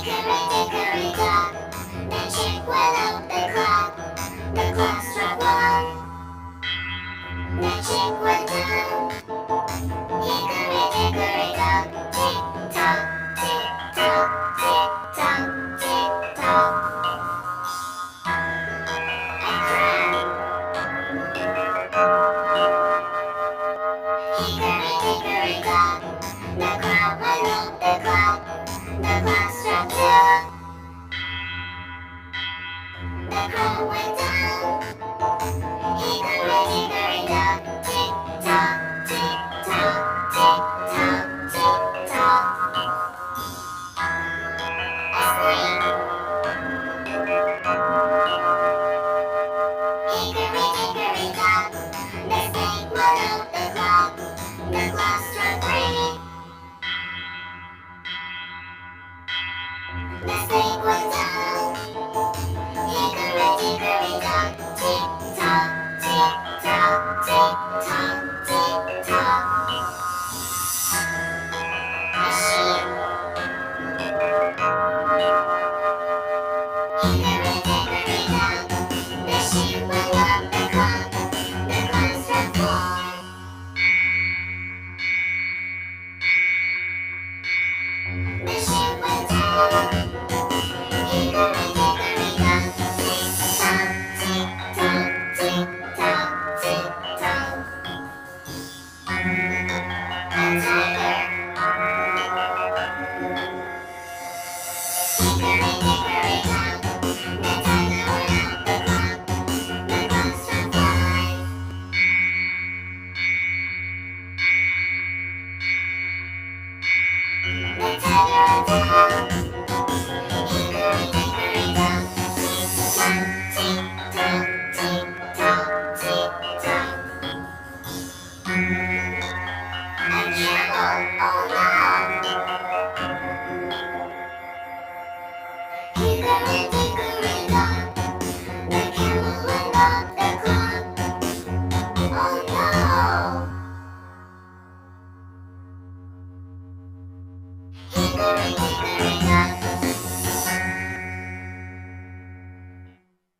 Dickory dock, the chick went up the clock. The clock struck one, the chick went down. Hickory dickory dock, tick tock, tick tock, tick tock, tick tock. A crowd. Hickory dickory dock, the clock went up the clock. The clock struck two, the crow went down. Hickory dickory dock, tick tock, tick tock, tick tock, tick tock. Asleep. Hickory dickory dock, the snake went up the clock. The clock struck three, the snake went down. Hickory dickory dock, tick tock, tick tock, tick tock, tick tock. A sheep. Hickory dickory dock, the sheep went up the clock. The clock struck four, the sheep went down. Hickory dickory dock, tick tock, tick tock, tick tock, tick tock. A tiger. Hickory dickory dock, the tiger went up the clock. The clock struck five, the tiger went down. Hickory dickory dock, tick tock, tick tock,